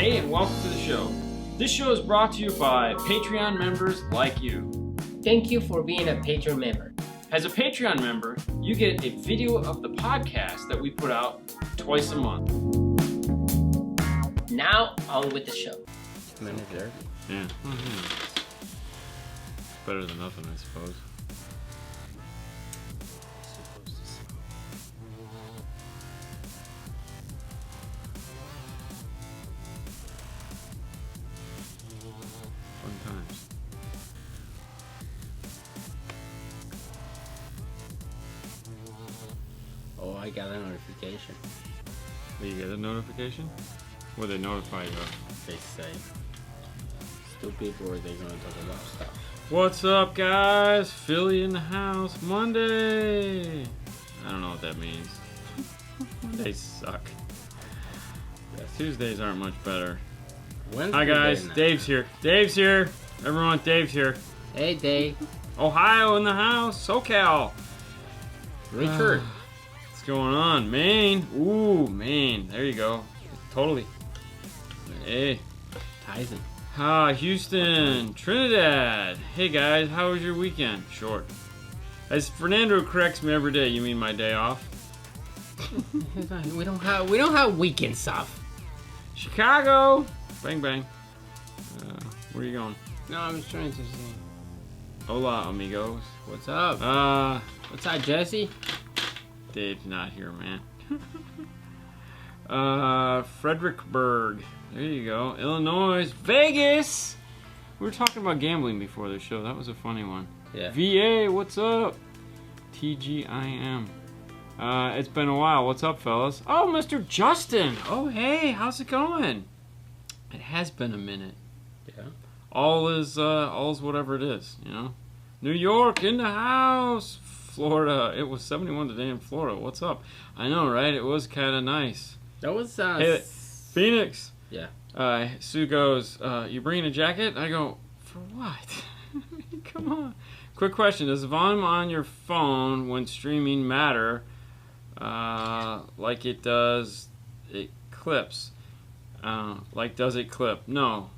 Hey, and welcome to the show. This show is brought to you by Patreon members like you. Thank you for being a Patreon member. As a Patreon member, you get a video of the podcast that we put out twice a month. Now, on with the show. Manager. Yeah. Better than nothing, I suppose. Fun times. Oh, I got a notification. Did you get a notification? What they notify you of? They say, stupid, or they gonna talk about stuff. What's up, guys? Philly in the house. Monday. I don't know what that means. Mondays suck. Tuesdays aren't much better. Wednesday Hi, guys. now. Dave's here. Dave's here. Everyone, Dave's here. Hey, Dave. Ohio in the house. SoCal. Richard. What's going on? Maine. Ooh, Maine. There you go. Totally. Hey. Tyson. Houston. Trinidad. Hey, guys. How was your weekend? Short. As Fernando corrects me every day, you mean my day off? we don't have weekend stuff. Chicago. Bang, bang. Where are you going? No, I was trying to say. Hola, amigos. What's up? What's up, Jesse? Dave's not here, man. Fredericksburg. There you go. Illinois. Vegas. We were talking about gambling before the show. That was a funny one. Yeah. VA, what's up? TGIM. It's been a while. What's up, fellas? Oh, Mr. Justin. Oh, hey, how's it going? It has been a minute. Yeah. All is whatever it is, you know. New York in the house. Florida. It was 71 today in Florida. What's up? I know, right? It was kind of nice. That was Hey, Phoenix. Yeah. Sue goes, you bringing a jacket? I go, for what? Come on. Quick question. Does the volume on your phone when streaming matter like it does it clips? Like does it clip? No.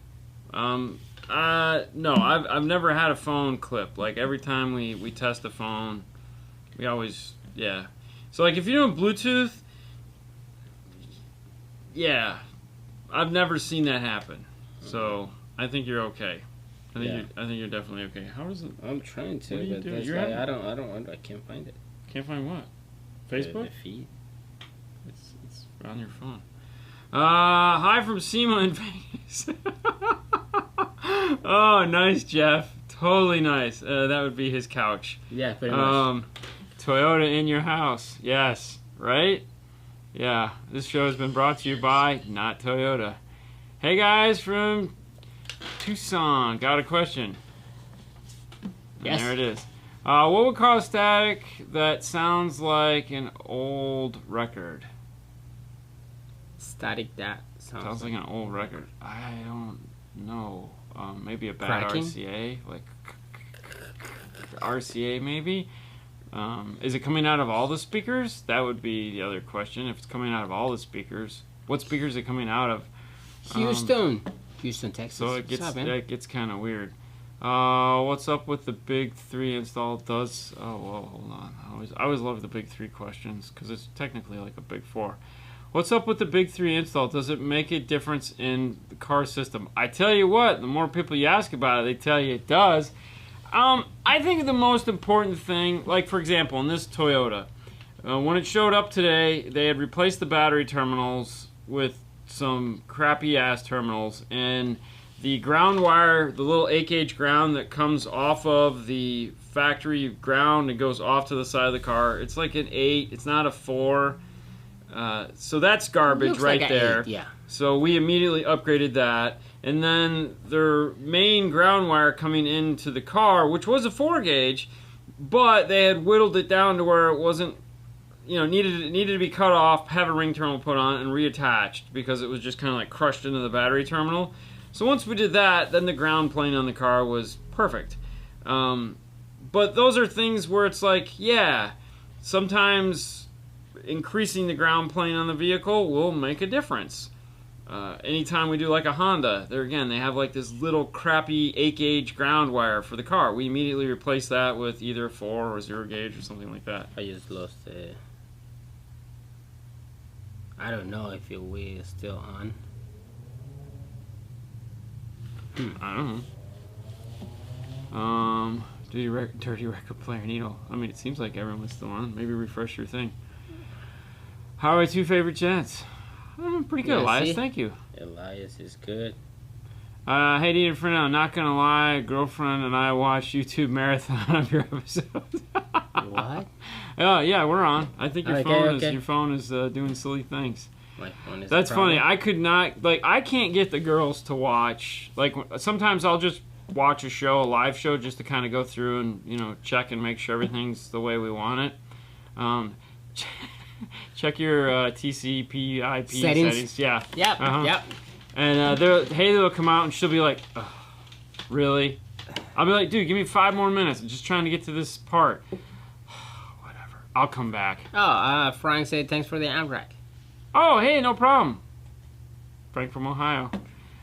No, I've never had a phone clip. Like every time we test the phone, we always, yeah. So like if you're doing Bluetooth, yeah, I've never seen that happen. So I think you're okay. I think you're definitely okay. How does it? I'm trying to, What do you but do? that's You're why having- I can't find it. Can't find what? Facebook? The feed. It's on your phone. Hi from SEMA in Vegas. Oh, nice, Jeff. Totally nice. That would be his couch. Yeah, pretty much. Toyota in your house. Yes, right? Yeah. This show has been brought to you by not Toyota. Hey guys from Tucson. Got a question. Yes. And there it is. What would cause static that sounds like an old record? Static that Sounds like an old record. I don't know. Maybe a bad Cracking? RCA, like RCA maybe. Is it coming out of all the speakers? That would be the other question. If it's coming out of all the speakers, what speakers is it coming out of? Houston, Texas. So it gets kind of weird. What's up with the Big 3 install? Oh well, hold on. I always love the Big 3 questions because it's technically like a Big 4. What's up with the Big 3 install? Does it make a difference in the car system? I tell you what, the more people you ask about it, they tell you it does. I think the most important thing, like for example, in this Toyota, when it showed up today, they had replaced the battery terminals with some crappy ass terminals, and the ground wire, the little 8-gauge ground that comes off of the factory ground and goes off to the side of the car, it's like an 8, it's not a 4. So that's garbage. Looks right like there. 8, yeah. So we immediately upgraded that. And then their main ground wire coming into the car, which was a 4-gauge, but they had whittled it down to where it wasn't, needed to be cut off, have a ring terminal put on, and reattached because it was just kind of like crushed into the battery terminal. So once we did that, then the ground plane on the car was perfect. But those are things where it's like, yeah, sometimes increasing the ground plane on the vehicle will make a difference. anytime we do like a Honda, they have like this little crappy 8-gauge ground wire for the car. We immediately replace that with either a 4 or 0 gauge or something like that. I just lost it. I don't know if your wheel is still on. I don't know. Dirty record player needle. I mean, it seems like everyone's still on. Maybe refresh your thing. How are my 2 favorite gents? Pretty good, Yeah, Elias. see? Thank you. Elias is good. Hey, Dean and Fernando, not gonna lie, girlfriend and I watched YouTube marathon of your episodes. What? Yeah, we're on. I think your Okay, phone is doing silly things. My phone is That's a problem. funny. I could not I can't get the girls to watch. Like sometimes I'll just watch a live show, just to kind of go through and check and make sure everything's the way we want it. Check your TCP/IP settings. Yeah. Yep. Uh-huh. Yep. And Haley will come out and she'll be like, "Ugh, really?" I'll be like, "Dude, give me 5 more minutes. I'm just trying to get to this part." Whatever. I'll come back. Oh, Frank said thanks for the Amtrak. Oh, hey, no problem. Frank from Ohio.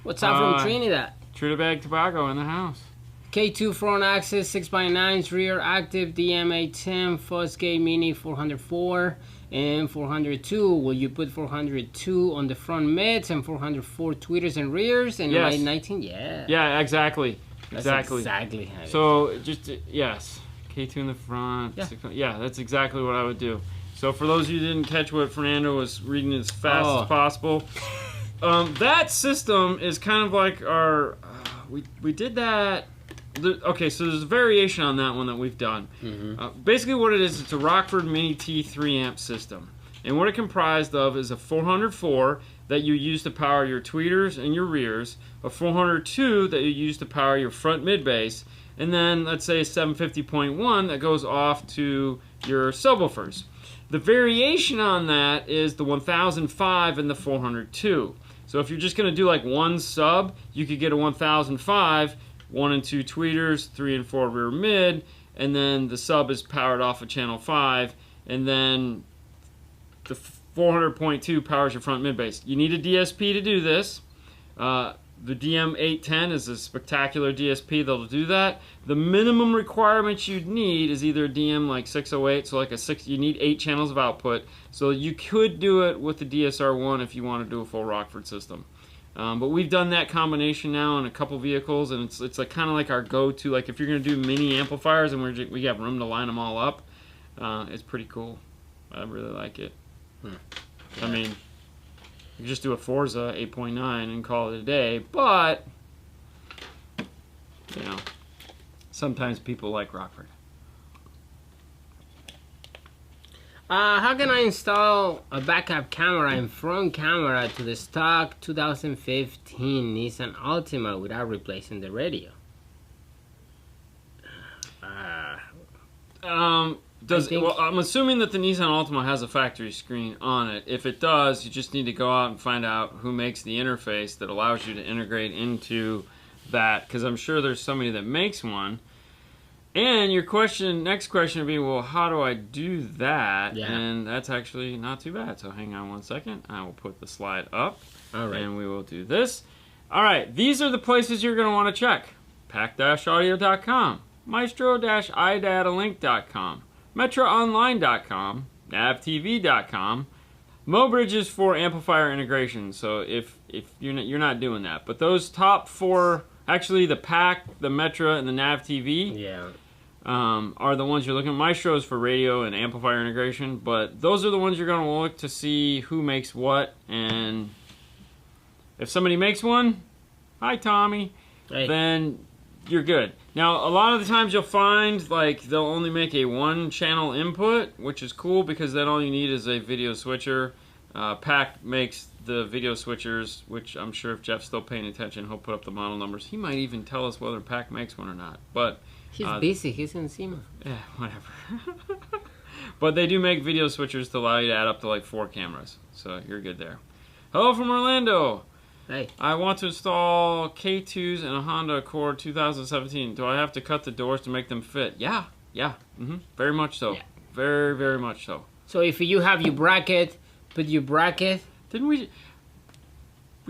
What's up from Trinidad? Trinidad Tobago in the house. K2 front axis 6x9s, rear active DMA10, Fosgate Mini 404 and 402. Will you put 402 on the front mids and 404 tweeters and rears and Yes. 19? Yeah. Yeah, exactly. That's Exactly. exactly how it So just yes, K2 in the front. Yeah. That's exactly what I would do. So for those of you who didn't catch what Fernando was reading as fast as possible, that system is kind of like our. We did that. Okay, so there's a variation on that one that we've done. Basically, what it is, it's a Rockford Mini T 3-amp system, and what it comprised of is a 404 that you use to power your tweeters and your rears, a 402 that you use to power your front mid bass, and then let's say a 750.1 that goes off to your subwoofers. The variation on that is the 1005 and the 402. So if you're just going to do like one sub, you could get a 1005, 1 and 2 tweeters, 3 and 4 rear mid, and then the sub is powered off of channel 5, and then the 400.2 powers your front mid bass. You need a DSP to do this. The DM810 is a spectacular DSP that'll do that. The minimum requirements you'd need is either a DM like 608, so like you need 8 channels of output. So you could do it with the DSR1 if you want to do a full Rockford system. But we've done that combination now in a couple vehicles, and it's like kind of like our go-to. Like if you're going to do mini amplifiers and we have room to line them all up, it's pretty cool. I really like it. Yeah. I mean, you just do a Forza 8.9 and call it a day, but sometimes people like Rockford. How can I install a backup camera and front camera to the stock 2015 Nissan Altima without replacing the radio? Well, I'm assuming that the Nissan Altima has a factory screen on it. If it does, you just need to go out and find out who makes the interface that allows you to integrate into that, because I'm sure there's somebody that makes one. And your next question would be, well, how do I do that? Yeah. And that's actually not too bad. So hang on one second. I will put the slide up. All right. And we will do this. All right. These are the places you're going to want to check. pack-audio.com, maestro-idatalink.com, metroonline.com, navtv.com. Mobridge is for amplifier integration. So if you're not doing that. But those top 4, actually the PAC, the Metro, and the Nav TV, are the ones you're looking at. Maestro is for radio and amplifier integration, but those are the ones you're going to look to see who makes what, and if somebody makes one, hi Tommy, then you're good. Now, a lot of the times you'll find like they'll only make a 1-channel input, which is cool because then all you need is a video switcher. PAC makes the video switchers, which I'm sure if Jeff's still paying attention, he'll put up the model numbers. He might even tell us whether PAC makes one or not. But he's busy. He's in SEMA. Yeah, whatever. But they do make video switchers to allow you to add up to like 4 cameras. So you're good there. Hello from Orlando. Hey. I want to install K2s and a Honda Accord 2017. Do I have to cut the doors to make them fit? Yeah. Very much so. Yeah. Very, very much so. So if you have your bracket, put your bracket. Didn't we?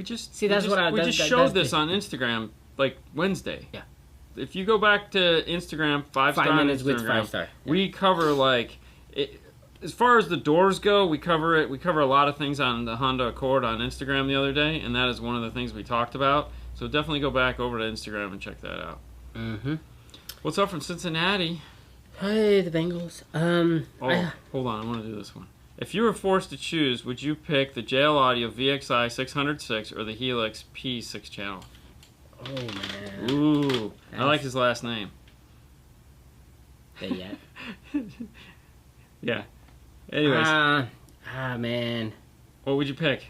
See, that's what I- we that's- just that- showed that's this on Instagram like Wednesday. Yeah. If you go back to Instagram, 5-star 5 minutes with Instagram, 5-star. Yeah. we cover like it, as far as the doors go, we cover it. We cover a lot of things on the Honda Accord on Instagram the other day, and that is one of the things we talked about. So definitely go back over to Instagram and check that out. Mm-hmm. What's up from Cincinnati? Hey, the Bengals. Hold on, I want to do this one. If you were forced to choose, would you pick the JL Audio VXI 606 or the Helix P6 channel? Oh man. Ooh, I like his last name. Yeah. Yeah. Anyways, Man. what would you pick?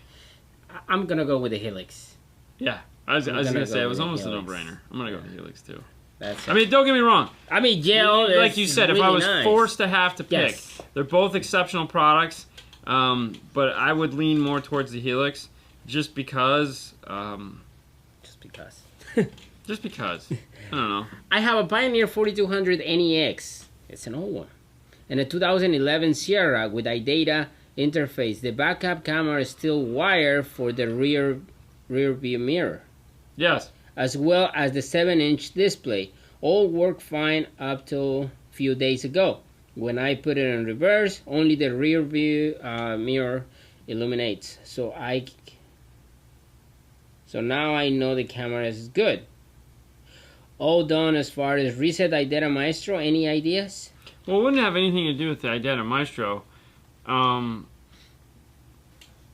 I'm gonna go with the Helix. Yeah, I was gonna say it was with the almost a Helix. no-brainer. I'm gonna go with the Helix too. That's. I mean, don't get me wrong. Gel. Like you said, if I was forced to have to pick, Yes. they're both exceptional products. But I would lean more towards the Helix, just because. Just because. Just because. I don't know. I have a Pioneer 4200 NEX. It's an old one. And a 2011 Sierra with iData interface. The backup camera is still wired for the rear view mirror, Yes. as well as the 7-inch display. All worked fine up till a few days ago. When I put it in reverse, only the rear view mirror illuminates. So now I know the camera is good. All done as far as reset iData Maestro. Any ideas? Well, it wouldn't have anything to do with the iData Maestro.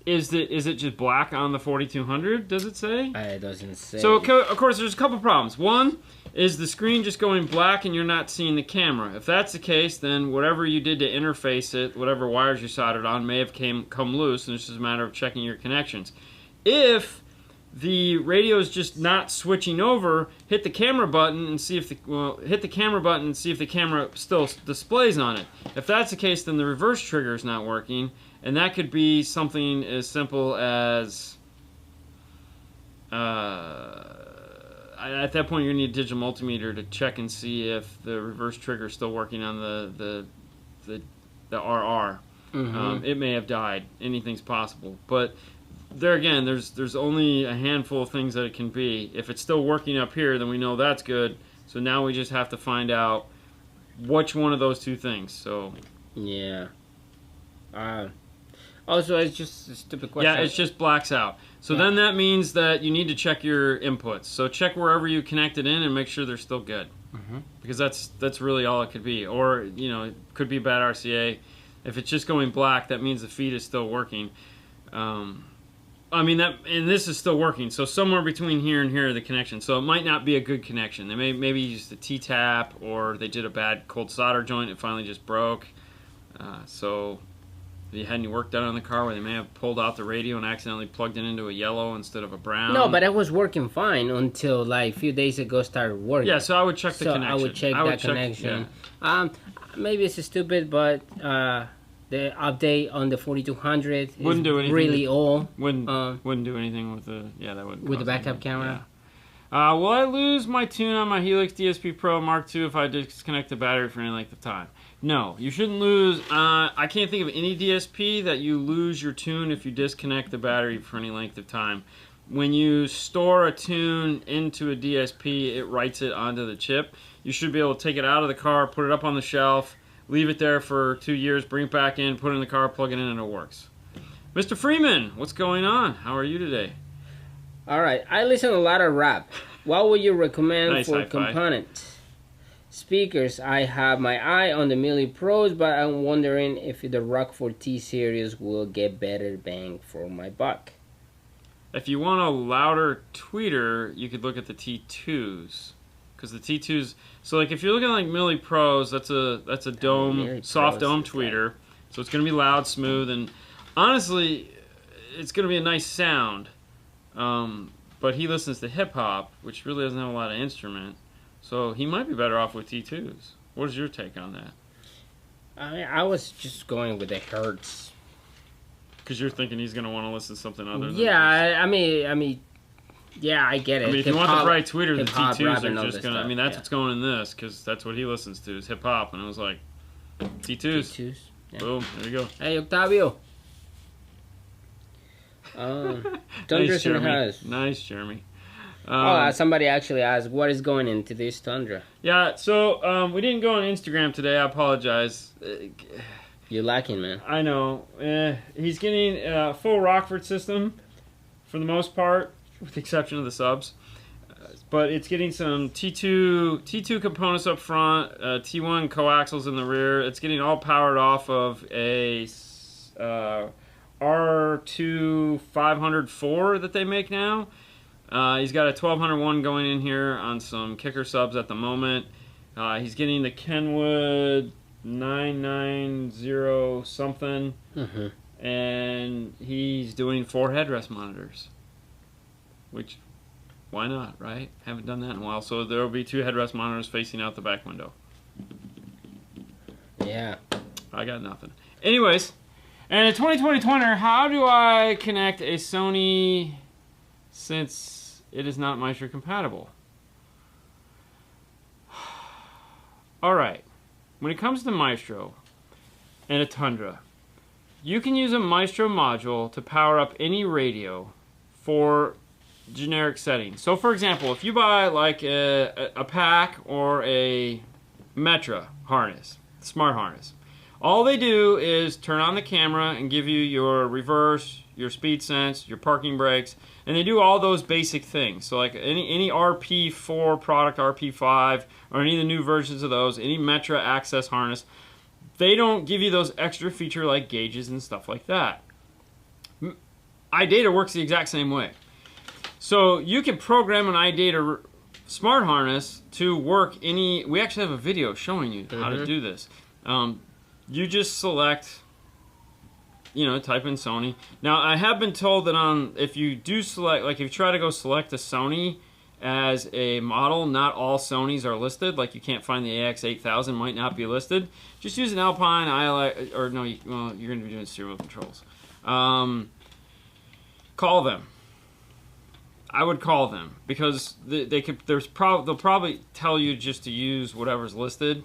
Is it just black on the 4200? Does it say? It doesn't say. So of course, there's a couple problems. One is the screen just going black and you're not seeing the camera. If that's the case, then whatever you did to interface it, whatever wires you soldered on, may have come loose, and it's just a matter of checking your connections. If the radio is just not switching over, hit the camera button and see if the camera still displays on it. If that's the case, then the reverse trigger is not working, and that could be something as simple as at that point you're gonna need a digital multimeter to check and see if the reverse trigger is still working on the RR. Mhm. It may have died. Anything's possible, but there again, there's only a handful of things that it can be. If it's still working up here, then we know that's good. So now we just have to find out which one of those two things. So Yeah. Also, it's just a stupid question. yeah, it's just blacks out. So Yeah. then that means that you need to check your inputs. So check wherever you connected in and make sure they're still good. Because that's really all it could be. Or, it could be bad RCA. If it's just going black, that means the feed is still working. And this is still working. So somewhere between here and here, the connection. So it might not be a good connection. They maybe used a T-tap, or they did a bad cold solder joint. It finally just broke. So if you had any work done on the car where they may have pulled out the radio and accidentally plugged it into a yellow instead of a brown. No, but it was working fine until like a few days ago started working. Yeah, so I would check the connection. I would check that connection. Yeah. Maybe it's stupid, but the update on the 4200 Wouldn't is do anything really old. Wouldn't do anything with the that wouldn't With the cause backup anything. camera? Yeah. Will I lose my tune on my Helix DSP Pro Mark II if I disconnect the battery for any length of time? No, you shouldn't lose. I can't think of any DSP that you lose your tune if you disconnect the battery for any length of time. When you store a tune into a DSP, it writes it onto the chip. You should be able to take it out of the car, put it up on the shelf, leave it there for 2 years, bring it back in, put it in the car, plug it in, and it works. Mr. Freeman, what's going on? How are you today? All right, I listen a lot of rap. What would you recommend Nice for high five. components? Speakers, I have my eye on the Mille Pros, but I'm wondering if the Rockford T series will get better bang for my buck. If you want a louder tweeter, you could look at the T2s. Because the T2s, so like if you're looking at like Mille Pros, that's a dome, Mille soft Pros dome is tweeter. So it's going to be loud, smooth, and honestly, it's going to be a nice sound. But he listens to hip hop, which really doesn't have a lot of instrument. So he might be better off with T2s. What is your take on that? I was just going with the Hertz. Because you're thinking he's going to want to listen to something other than Yeah, this. I mean, yeah, I get it. I mean, if you want the Hip-hop- bright tweeter, the hip-hop, rap, T2s and all are just this going to, I stuff, mean, that's yeah. what's going in this, because that's what he listens to, is hip hop. And it was like, T2s. T2s. Yeah. Boom, there you go. Hey, Octavio. Tundra's in the Jeremy. house. Nice, Jeremy. Somebody actually asked, what is going into this Tundra? Yeah, so we didn't go on Instagram today. I apologize. You're lacking, man. I know. He's getting a full Rockford system for the most part, with the exception of the subs. But it's getting some T2 components up front, T1 coaxials in the rear. It's getting all powered off of a R2 504 that they make now. He's got a 1201 going in here on some kicker subs at the moment. He's getting the Kenwood 990 something, and he's doing 4 headrest monitors, which, why not, right? Haven't done that in a while. So there will be 2 headrest monitors facing out the back window. Yeah. I got nothing. Anyways, and a 2020 Twinner, how do I connect a Sony since it is not Maestro compatible? Alright, when it comes to Maestro and a Tundra, you can use a Maestro module to power up any radio for generic settings. So for example, if you buy like a pack or a Metra harness, smart harness, all they do is turn on the camera and give you your reverse, your speed sense, your parking brakes, and they do all those basic things. So like any RP4 product, RP5, or any of the new versions of those, any Metra access harness, they don't give you those extra feature like gauges and stuff like that. iData works the exact same way. So you can program an iData smart harness to work any. We actually have a video showing you how to do this. You just select, type in Sony. Now I have been told that if you do select, like if you try to go select a Sony as a model, not all Sonys are listed. Like you can't find the AX8000 might not be listed. Just use an Alpine, you're going to be doing serial controls. Call them. I would call them because they'll probably tell you just to use whatever's listed.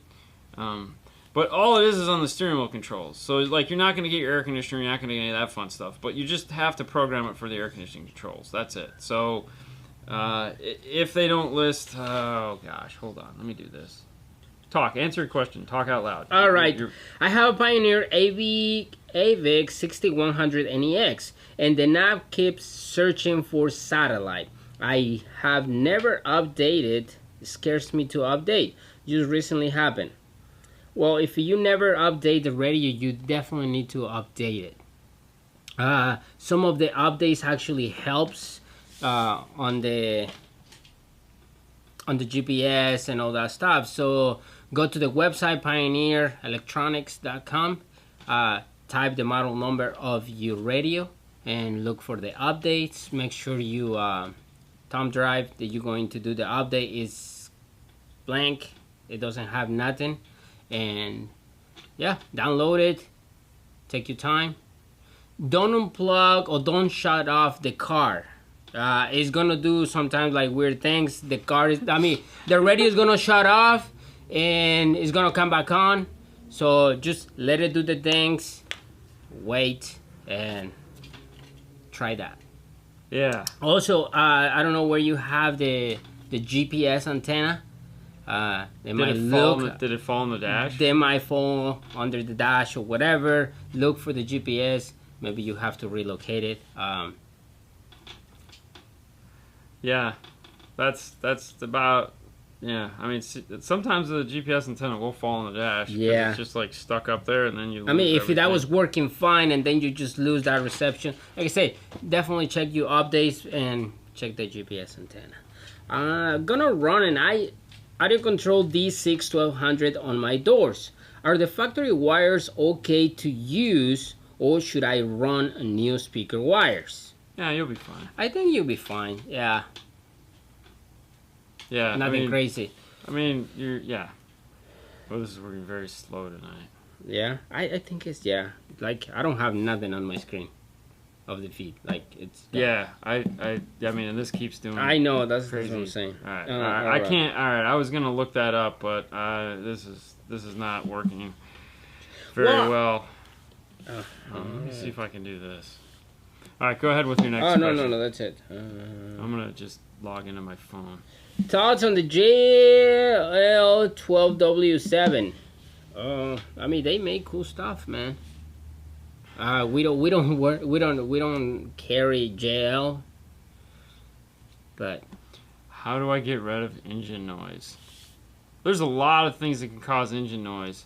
But all it is on the steering wheel controls. So like you're not going to get your air conditioner, you're not going to get any of that fun stuff. But you just have to program it for the air conditioning controls. That's it. So if they don't list, oh gosh, hold on, let me do this. Answer your question. Talk out loud. All right. I have a Pioneer AVIC 6100 NEX, and the nav keeps searching for satellite. I have never updated. It scares me to update. Just recently happened. Well, if you never update the radio, you definitely need to update it. Some of the updates actually helps on the GPS and all that stuff. So go to the website pioneerelectronics.com, type the model number of your radio and look for the updates. Make sure you thumb drive that you're going to do the update is blank, it doesn't have nothing, and yeah, download it, take your time. Don't unplug or don't shut off the car. It's gonna do sometimes like weird things. The radio is gonna shut off and it's gonna come back on. So just let it do the things, wait, and try that. Yeah. Also, I don't know where you have the GPS antenna. Did it fall on the dash? They might fall under the dash or whatever. Look for the GPS. Maybe you have to relocate it. Yeah, that's about. Yeah, I mean, sometimes the GPS antenna will fall on the dash. Yeah, it's just like stuck up there, and then you lose if everything. that was working fine, and then you just lose that reception. Like I say, definitely check your updates and check the GPS antenna. I'm gonna run an audio control D6 1200 on my doors. Are the factory wires okay to use, or should I run new speaker wires? Yeah, you'll be fine. I think you'll be fine. Yeah. Yeah. Nothing crazy. I mean, yeah. Well, this is working very slow tonight. Yeah, I think it's, yeah. Like, I don't have nothing on my screen of the feed. Like, it's... Yeah, I mean, and this keeps doing... I know, that's crazy. what I'm saying. All right, I can't... All right, I was going to look that up, but this is not working very well. Let me see if I can do this. All right, go ahead with your next Oh, question. no, that's it. I'm going to just log into my phone. Thoughts on the JL12W7? I mean, they make cool stuff, man. We don't carry JL, but How do I get rid of engine noise? There's a lot of things that can cause engine noise.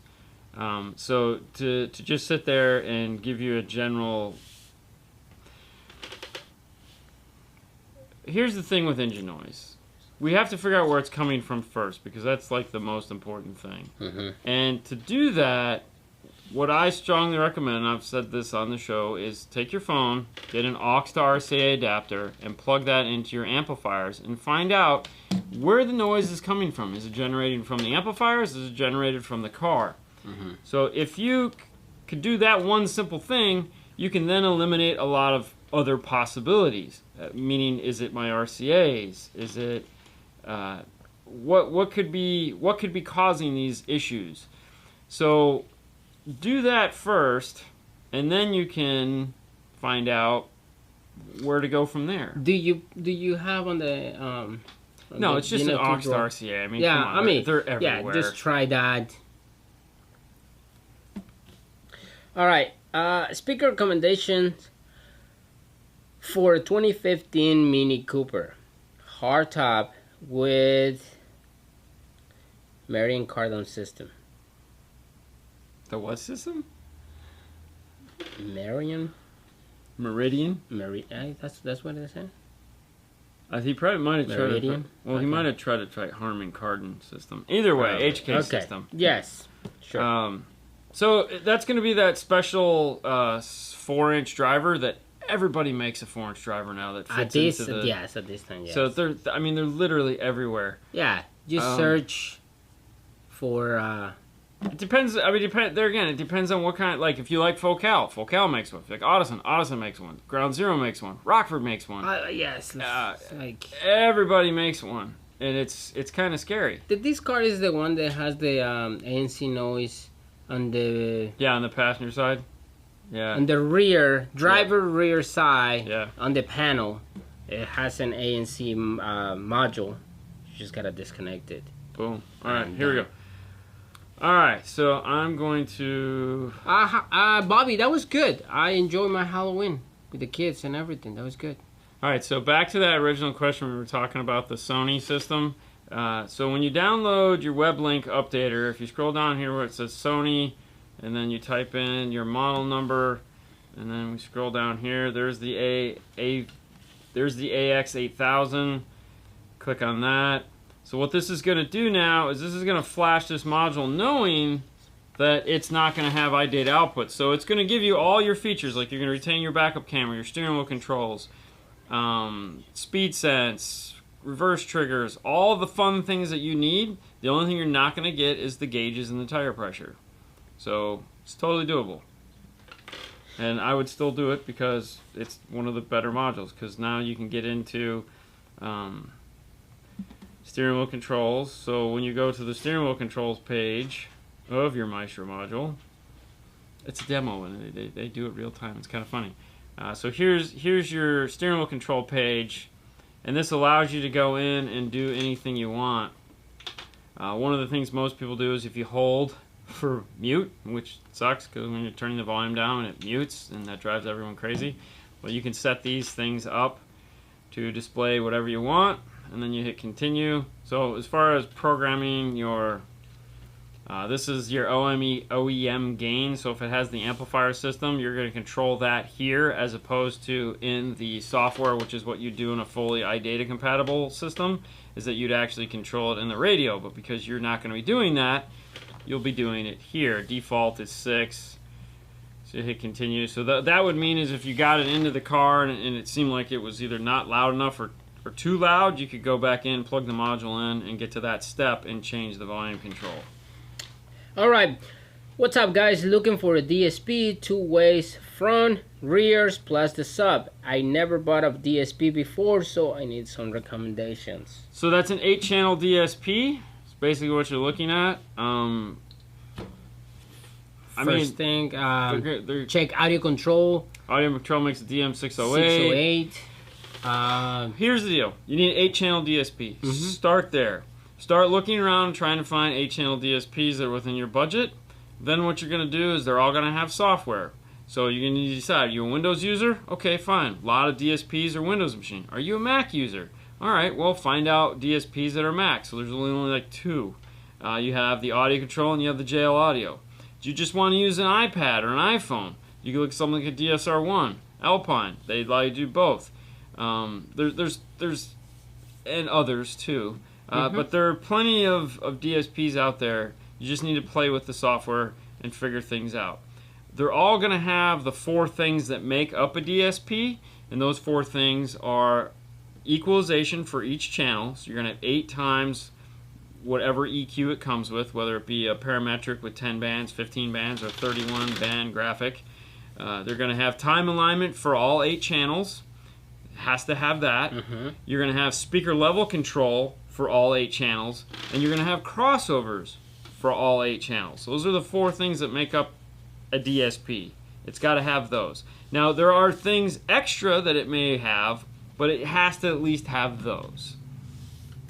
So to just sit there and give you a general... Here's the thing with engine noise. We have to figure out where it's coming from first, because that's like the most important thing. Mm-hmm. And to do that, what I strongly recommend, and I've said this on the show, is take your phone, get an aux to RCA adapter, and plug that into your amplifiers, and find out where the noise is coming from. Is it generating from the amplifiers? Is it generated from the car? Mm-hmm. So if you could do that one simple thing, you can then eliminate a lot of other possibilities. Meaning, is it my RCAs? Is it what could be causing these issues? So do that first, and then you can find out where to go from there. Do you have on the No, it's just an aux to RCA. I mean, yeah, come on, I mean, they're everywhere. Yeah, just try that. All right, speaker recommendations for a 2015 Mini Cooper, hardtop with Marion Cardone system. The what system? Marion. Meridian. That's what it said. He probably might have tried Meridian? to. Well, he might have tried to try Harman Kardon system. Either way, HK Okay. system. Yes. Sure. So that's going to be that special 4-inch driver that everybody makes a 4-inch driver now that fits into the. Yes, at this time. Yes. So they're literally everywhere. Yeah, just search for. It depends. I mean, there again, it depends on what kind. Like, if you like Focal makes one. If you like Audison makes one. Ground Zero makes one. Rockford makes one. Yes. Like Everybody makes one, and it's kind of scary. this car is the one that has the ANC noise on the on the passenger side. Yeah. on the rear rear side. Yeah. On the panel, it has an ANC module. You just gotta disconnect it. Boom. All right, here we go. All right, so I'm going to... Bobby, that was good. I enjoyed my Halloween with the kids and everything. That was good. All right, so back to that original question we were talking about, the Sony system. So when you download your web link updater, if you scroll down here where it says Sony, and then you type in your model number, and then we scroll down here, there's the AX8000. Click on that. So what this is going to do now is this is going to flash this module knowing that it's not going to have iData output. So it's going to give you all your features, like you're going to retain your backup camera, your steering wheel controls, speed sense, reverse triggers, all the fun things that you need. The only thing you're not going to get is the gauges and the tire pressure. So it's totally doable. And I would still do it because it's one of the better modules, because now you can get into... steering wheel controls. So when you go to the steering wheel controls page of your Maestro module, it's a demo and they do it real time. It's kind of funny. So here's your steering wheel control page, and this allows you to go in and do anything you want. One of the things most people do is if you hold for mute, which sucks because when you're turning the volume down it mutes and that drives everyone crazy. Well, you can set these things up to display whatever you want, and then you hit continue. So as far as programming your, this is your OEM gain. So if it has the amplifier system, you're going to control that here as opposed to in the software, which is what you do in a fully iData compatible system, is that you'd actually control it in the radio. But because you're not going to be doing that, you'll be doing it here. Default is 6. So you hit continue. So that would mean is if you got it into the car and it seemed like it was either not loud enough or too loud, you could go back in, plug the module in, and get to that step and change the volume control. All right, what's up, guys? Looking for a DSP, 2 ways, front, rears, plus the sub. I never bought a DSP before, so I need some recommendations. So that's an 8-channel DSP. It's basically what you're looking at. First thing, check audio control. Audio Control makes a DM608. 608. Here's the deal. You need an 8-channel DSP. Start there. Start looking around trying to find 8-channel DSPs that are within your budget. Then what you're going to do is they're all going to have software. So you're going to need to decide, are you a Windows user? Okay, fine. A lot of DSPs are Windows machine. Are you a Mac user? All right, well, find out DSPs that are Mac. So there's only like 2. You have the Audio Control and you have the JL Audio. Do you just want to use an iPad or an iPhone? You can look at something like a DSR1, Alpine. They allow you to do both. There's and others too. But there are plenty of DSPs out there. You just need to play with the software and figure things out. They're all going to have the 4 things that make up a DSP, and those 4 things are equalization for each channel. So you're going to have 8 times whatever EQ it comes with, whether it be a parametric with 10 bands, 15 bands, or 31 band graphic. They're going to have time alignment for all 8 channels. Has to have that. You're going to have speaker level control for all 8 channels, and you're going to have crossovers for all 8 channels. Those are the 4 things that make up a DSP. It's got to have those. Now there are things extra that it may have, but it has to at least have those.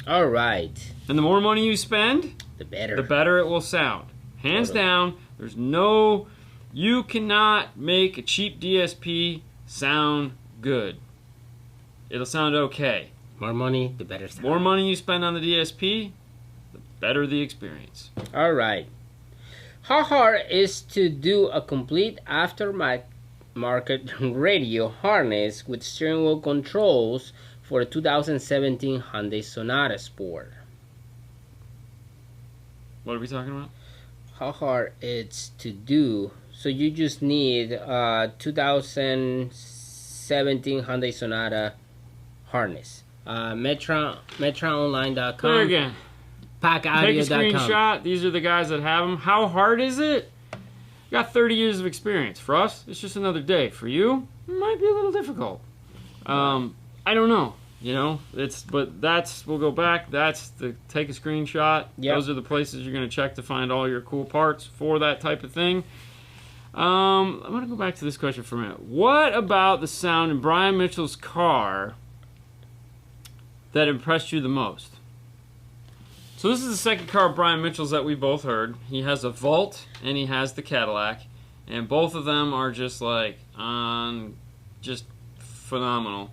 All right. And the more money you spend, the better it will sound. Hands down, there's no, you cannot make a cheap DSP sound good. It'll sound okay. More money, the better sound. More money you spend on the DSP, the better the experience. All right. How hard is to do a complete aftermarket radio harness with steering wheel controls for a 2017 Hyundai Sonata Sport? What are we talking about? How hard it's to do. So you just need a 2017 Hyundai Sonata harness. MetraOnline.com. There again. PackAudio.com. Take a screenshot. These are the guys that have them. How hard is it? You got 30 years of experience. For us, it's just another day. For you, it might be a little difficult. I don't know. You know, we'll go back. That's the take a screenshot. Yep. Those are the places you're going to check to find all your cool parts for that type of thing. I'm going to go back to this question for a minute. What about the sound in Brian Mitchell's car that impressed you the most? So this is the second car of Brian Mitchell's that we both heard. He has a Volt and he has the Cadillac, and both of them are just like just phenomenal.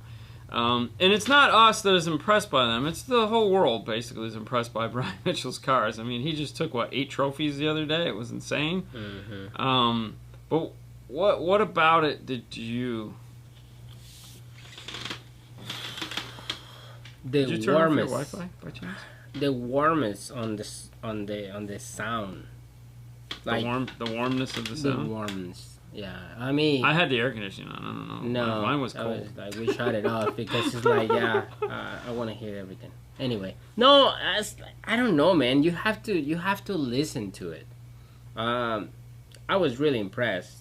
And it's not us that is impressed by them. It's the whole world basically is impressed by Brian Mitchell's cars. I mean, he just took 8 trophies the other day. It was insane. But what about it did you? Did you turn off your Wi-Fi by chance? The warmest on the sound, like the warmness of the sound. The warmness, yeah. I mean, I had the air conditioning on. I don't know. No, mine was cold. We shut it off because it's like, I want to hear everything. Anyway, no, I don't know, man. You have to listen to it. I was really impressed.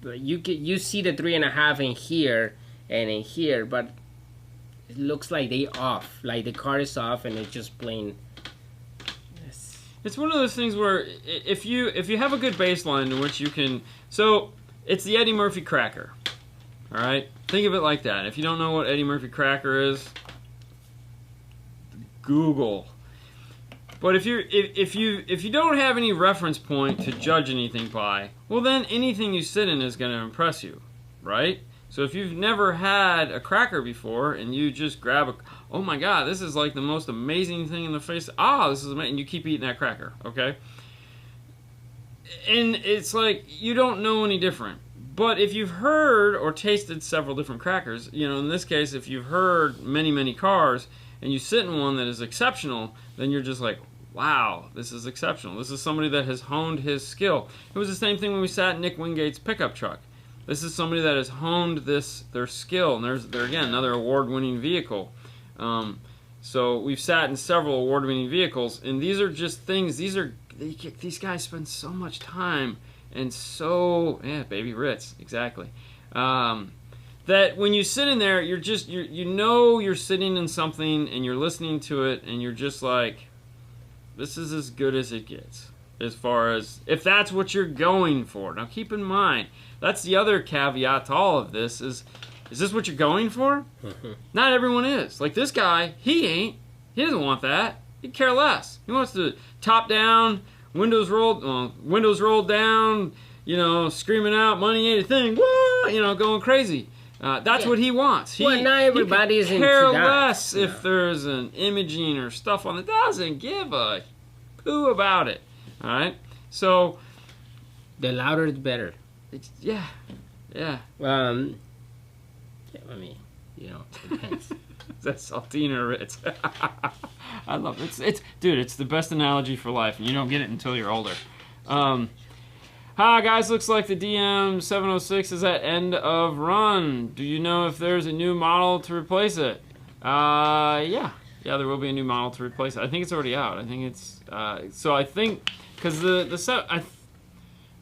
You see the 3.5 in here and in here, but it looks like they off. Like the car is off and it's just plain. It's one of those things where if you have a good bass line in which you can, so it's the Eddie Murphy cracker. All right, think of it like that. If you don't know what Eddie Murphy cracker is, Google. But if you don't have any reference point to judge anything by, well then anything you sit in is going to impress you, right? So if you've never had a cracker before and you just grab oh my god, this is like the most amazing thing in the face. This is amazing. And you keep eating that cracker, okay? And it's like you don't know any different. But if you've heard or tasted several different crackers, you know, in this case, if you've heard many cars and you sit in one that is exceptional, then you're just like, wow, this is exceptional. This is somebody that has honed his skill. It was the same thing when we sat in Nick Wingate's pickup truck. This is somebody that has honed their skill, and they're again another award-winning vehicle. So we've sat in several award-winning vehicles, and these are just things. These guys spend so much time and baby Ritz, exactly. That when you sit in there, you're sitting in something and you're listening to it, and you're just like, this is as good as it gets. as far as if that's what you're going for. Now keep in mind, that's the other caveat to all of this is this what you're going for? Not everyone is. Like this guy, he ain't. He doesn't want that. He'd care less. He wants to top down, windows rolled down, you know, screaming out, money ain't a thing, woo, you know, going crazy. That's what he wants. Well, not everybody is into care that. less if there's an imaging or stuff on it. Doesn't give a poo about it. All right? So, The louder, the better. yeah. I mean, you know, it depends. That's saltine or Ritz. I love it. Dude, it's the best analogy for life, and you don't get it until you're older. Hi guys, looks like the DM706 is at end of run. Do you know if there's a new model to replace it? Yeah, there will be a new model to replace it. I think it's already out. I think it's so I think because the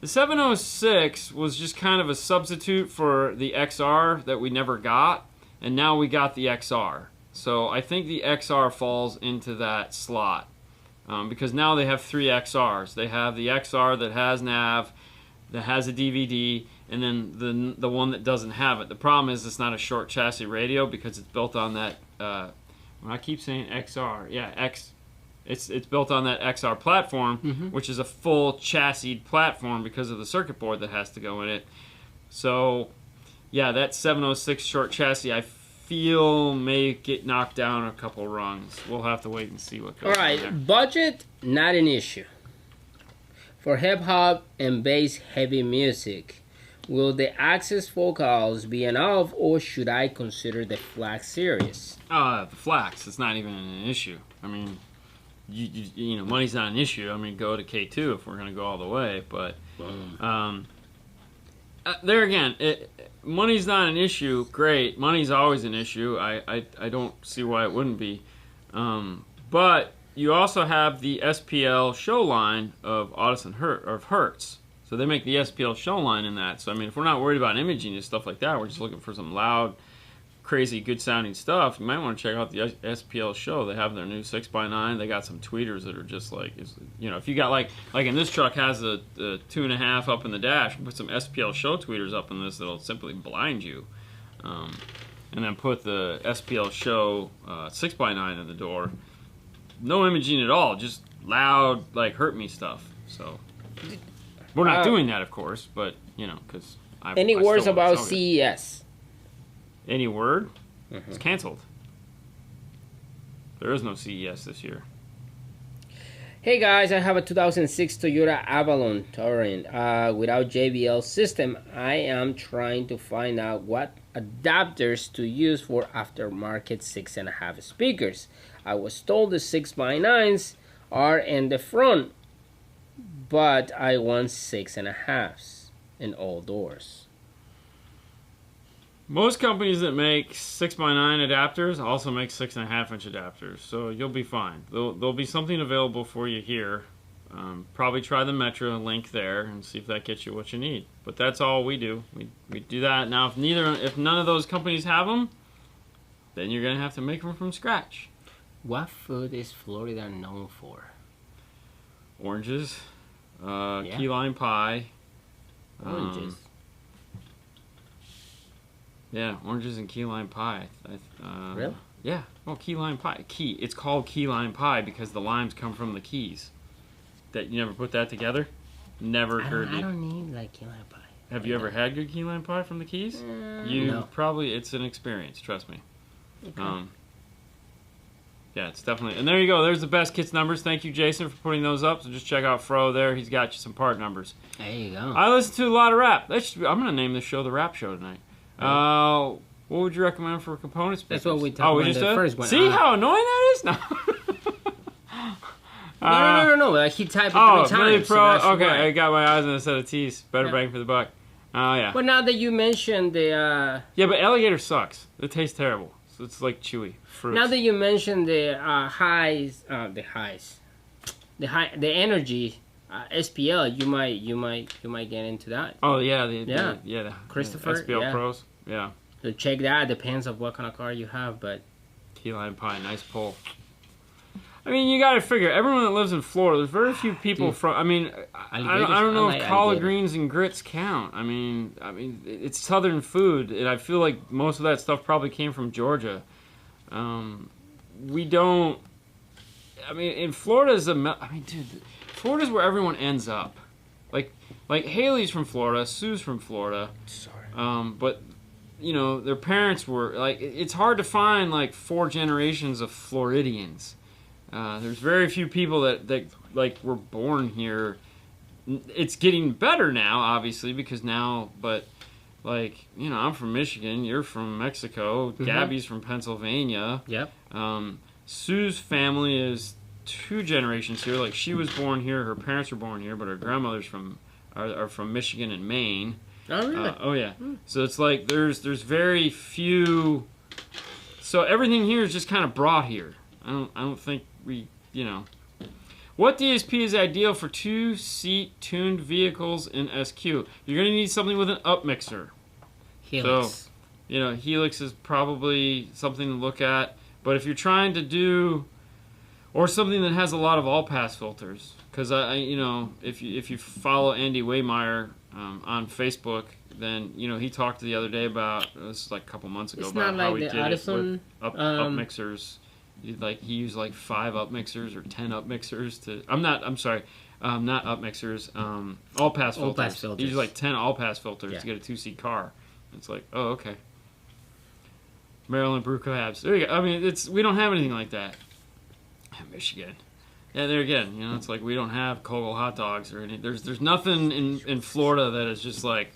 706 was just kind of a substitute for the XR that we never got, and now we got the XR. So I think the XR falls into that slot because now they have 3 XRs. They have the XR that has nav, that has a DVD, and then the one that doesn't have it. The problem is it's not a short chassis radio because it's built on that. When I keep saying XR, yeah, it's built on that XR platform, which is a full chassis platform because of the circuit board that has to go in it. So, yeah, that 706 short chassis, I feel may get knocked down a couple rungs. We'll have to wait and see what goes on there. All right, budget, not an issue. For hip-hop and bass heavy music, will the Access vocals be enough, or should I consider the Flax series? The Flax, it's not even an issue. I mean, you know, money's not an issue. I mean, go to K2 if we're going to go all the way. But there again, money's not an issue. Great, money's always an issue. I don't see why it wouldn't be. But you also have the SPL show line of Otis and Hertz. So they make the SPL show line in that. So, I mean, if we're not worried about imaging and stuff like that, we're just looking for some loud, crazy, good-sounding stuff, you might want to check out the SPL show. They have their new 6x9. They got some tweeters that are just like, you know, if you got like in this truck has a 2.5 up in the dash, put some SPL show tweeters up in this that'll simply blind you. And then put the SPL show 6x9 in the door. No imaging at all, just loud, like, hurt me stuff. So we're not doing that, of course, but, you know, because Any words about CES? Any word? It's canceled. There is no CES this year. Hey guys, I have a 2006 Toyota Avalon Touring without JBL system. I am trying to find out what adapters to use for aftermarket 6.5 speakers. I was told the 6x9s are in the front, but I want 6.5s in all doors. Most companies that make 6x9 adapters also make 6.5-inch adapters, so you'll be fine. There'll be something available for you here. Probably try the Metro link there and see if that gets you what you need. But that's all we do. We do that. Now, if none of those companies have them, then you're going to have to make them from scratch. What food is Florida known for? Oranges, key lime pie. Oranges. Yeah, oranges and key lime pie. Really? Yeah. Well, key lime pie. It's called key lime pie because the limes come from the keys. That you never put that together? Never occurred to you. I don't need like key lime pie. Have you ever had good key lime pie from the keys? No. It's an experience. Trust me. Okay. Yeah, it's definitely. And there you go. There's the best kits numbers. Thank you, Jason, for putting those up. So just check out Fro there. He's got you some part numbers. There you go. I listen to a lot of rap. I'm going to name this show the Rap Show tonight. What would you recommend for components? That's what we talked about in the first one. See how annoying that is? No. No. Like he typed it 3 times. Really Pro. So okay, why. I got my eyes on a set of T's. Better bang for the buck. Oh, yeah. But now that you mentioned the... Yeah, but alligator sucks. It tastes terrible. So it's like chewy fruit. Now that you mentioned the the energy SPL, you might get into that. Oh yeah, the Christopher, SPL Pros. Yeah. So check that. Depends on what kind of car you have, but Key lime pie, nice pull. I mean, you got to figure, everyone that lives in Florida, there's very few people from, I mean, I don't know if collard greens and grits count. I mean, it's southern food, and I feel like most of that stuff probably came from Georgia. We don't, I mean, in Florida's dude, Florida's where everyone ends up. Like Haley's from Florida, Sue's from Florida. Sorry. But, you know, their parents were, like, it's hard to find, like, 4 generations of Floridians. There's very few people that like were born here. It's getting better now, obviously, because now, but like, you know, I'm from Michigan, you're from Mexico, Gabby's from Pennsylvania. Yep. Sue's family is 2 generations here. Like, she was born here, her parents were born here, but her grandmother's are from Michigan and Maine. Oh, really? Oh yeah. So it's like there's very few. So everything here is just kind of brought here. I don't think we, you know. What DSP is ideal for 2-seat tuned vehicles in SQ? You're going to need something with an up mixer. Helix. So, you know, Helix is probably something to look at. But if you're trying to do, or something that has a lot of all-pass filters, because you know, if you follow Andy Waymeyer on Facebook, then, you know, he talked the other day about, this is like a couple months ago, about how he did it with up mixers. He used like 5 up mixers or 10 up mixers to. Not up mixers. All pass filters. He used like 10 all pass filters to get a 2-seat car. It's like, oh, okay. Maryland brew cabs. There you go. I mean, we don't have anything like that. Michigan. Yeah, there again. You know, it's like we don't have Kogel hot dogs or any. There's nothing in Florida that is just like.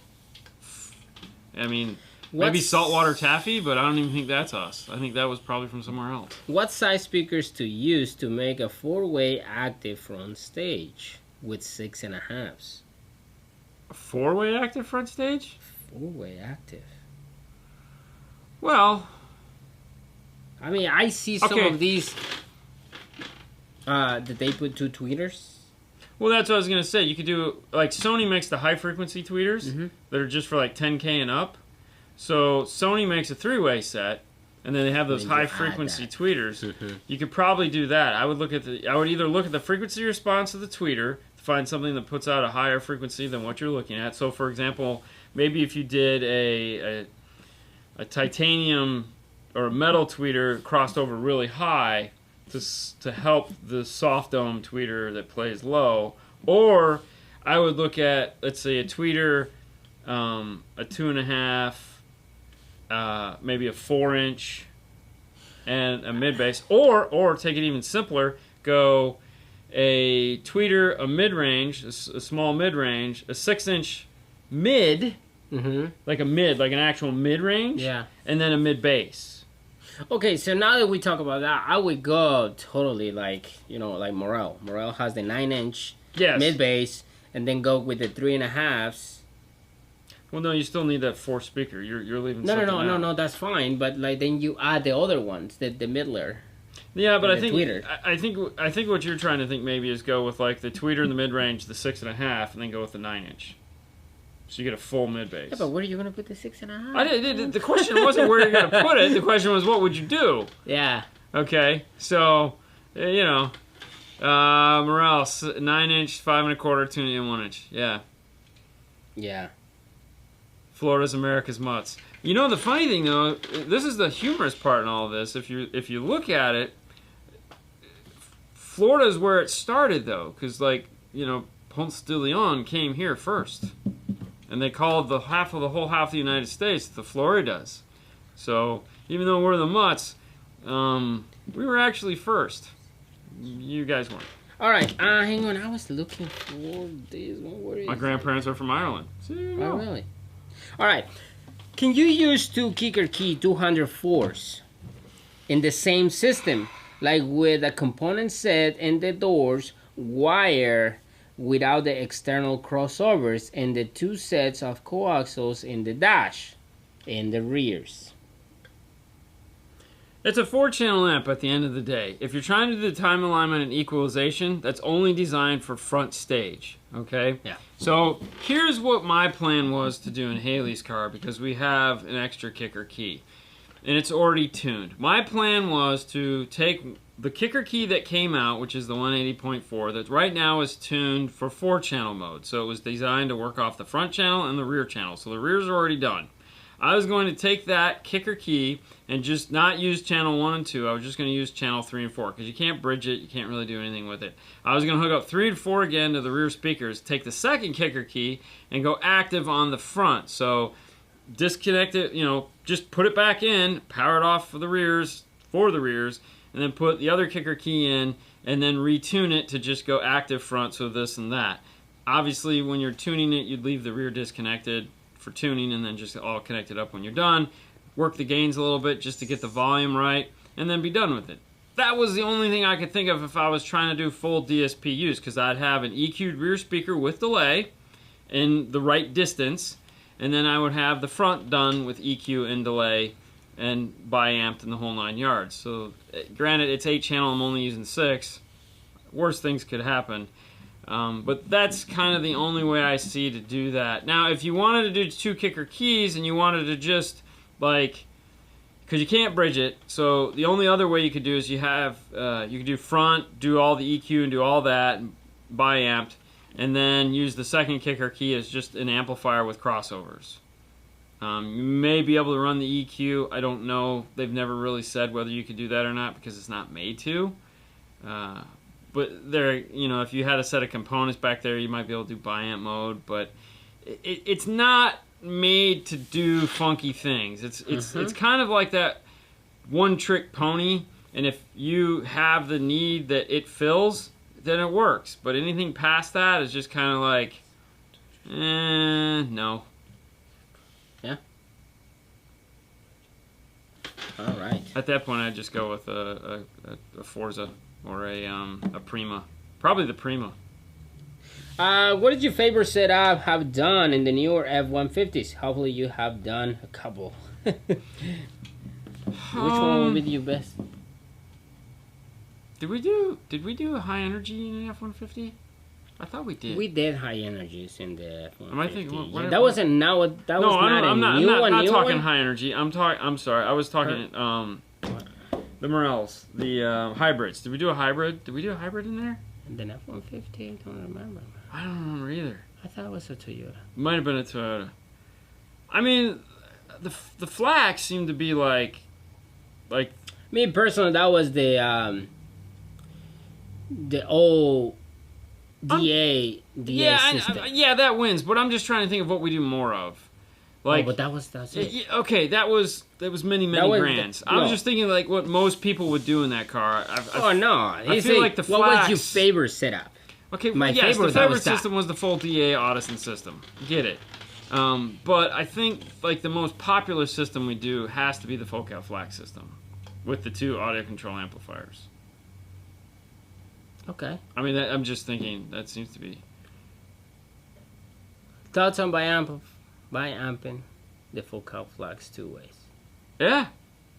I mean. Maybe saltwater taffy, but I don't even think that's us. I think that was probably from somewhere else. What size speakers to use to make a 4-way active front stage with 6.5s? A 4-way active front stage? 4-way active. Well, I mean, I see some of these that they put 2 tweeters. Well, that's what I was going to say. You could do, like, Sony makes the high-frequency tweeters that are just for, like, 10K and up. So Sony makes a 3-way set, and then they have those high-frequency tweeters. You could probably do that. I would either look at the frequency response of the tweeter to find something that puts out a higher frequency than what you're looking at. So, for example, maybe if you did a titanium or a metal tweeter crossed over really high to help the soft dome tweeter that plays low, or I would look at, let's say, a tweeter, a 2.5. Maybe a 4-inch and a mid bass, or take it even simpler. Go a tweeter, a mid range, a small mid range, a 6-inch mid, like an actual mid range, and then a mid bass. Okay, so now that we talk about that, I would go totally like Morel. Morel has the 9-inch mid bass, and then go with the 3.5s. Well, no, you still need that 4 speaker. You're leaving something out. No, that's fine. But like then you add the other ones, the middler. Yeah, but I think what you're trying to think maybe is go with like the tweeter in the mid range, the 6.5, and then go with the 9-inch. So you get a full mid bass. Yeah, but where are you gonna put the 6.5? The question wasn't where you're gonna put it. The question was what would you do? Yeah. Okay, so you know, Morel 9-inch, 5.25, 2.1-inch. Yeah. Yeah. Florida's America's Mutts. You know, the funny thing though, this is the humorous part in all of this. If you look at it, Florida's where it started though, because like, you know, Ponce de Leon came here first, and they called the whole half of the United States the Floridas. So even though we're the Mutts, we were actually first. You guys weren't. All right, hang on. I was looking for this one. Where is My grandparents are from Ireland. Oh, really? All right. Can you use 2 kicker key 204s in the same system, like with a component set and the doors, wire without the external crossovers, and the 2 sets of coaxials in the dash and the rears? It's a 4-channel amp at the end of the day. If you're trying to do the time alignment and equalization, that's only designed for front stage, okay? Yeah. So here's what my plan was to do in Haley's car, because we have an extra kicker key, and it's already tuned. My plan was to take the kicker key that came out, which is the 180.4, that right now is tuned for 4-channel mode. So it was designed to work off the front channel and the rear channel. So the rear's already done. I was going to take that kicker key and just not use channel 1 and 2. I was just going to use channel 3 and 4 because you can't bridge it. You can't really do anything with it. I was going to hook up 3 and 4 again to the rear speakers, take the second kicker key, and go active on the front. So disconnect it, just put it back in, power it off for the rears, and then put the other kicker key in, and then retune it to just go active front, so this and that. Obviously, when you're tuning it, you'd leave the rear disconnected for tuning, and then just all connect it up when you're done. Work the gains a little bit just to get the volume right, and then be done with it. That was the only thing I could think of if I was trying to do full DSP use, because I'd have an EQ'd rear speaker with delay in the right distance, and then I would have the front done with EQ and delay and bi-amped in the whole 9 yards. So granted, it's 8-channel, I'm only using 6. Worst things could happen. But that's kind of the only way I see to do that. Now, if you wanted to do 2 kicker keys and you wanted to just, because you can't bridge it, so the only other way you could do is you could do front, do all the EQ and do all that, bi-amped, and then use the second kicker key as just an amplifier with crossovers. You may be able to run the EQ. I don't know. They've never really said whether you could do that or not because it's not made to. But there, if you had a set of components back there, you might be able to do bi-amp mode. But it's not made to do funky things. It's kind of like that one-trick pony. And if you have the need that it fills, then it works. But anything past that is just kind of like, no. Yeah. All right. At that point, I'd just go with a Forza or a Prima. Probably the Prima. What did your favorite setup have done in the newer F-150s? Hopefully you have done a couple. Which one would be your best? Did we do a high energy in an F-150? I thought we did. We did high energies in the F-150. Am I thinking? What, that wasn't now. That was not a new one. I'm not talking high energy. I'm sorry. I was talking the Morels, the hybrids. Did we do a hybrid? Did we do a hybrid in there? The F-150. I don't remember. I don't remember either. I thought it was a Toyota. Might have been a Toyota. I mean, the flax seemed to be like. Me personally, that was the old DA system. Yeah, that wins. But I'm just trying to think of what we do more of. But that's it. Okay, that was many grands. I was just thinking like what most people would do in that car. I feel like the flax. What was your favorite setup? Okay, the favorite system was the full DA Audison system. Get it. But I think like the most popular system we do has to be the Focal Flax system with the 2 audio control amplifiers. Okay. I mean, I'm just thinking that seems to be. Thoughts on bi-amping the Focal Flax 2 ways? Yeah,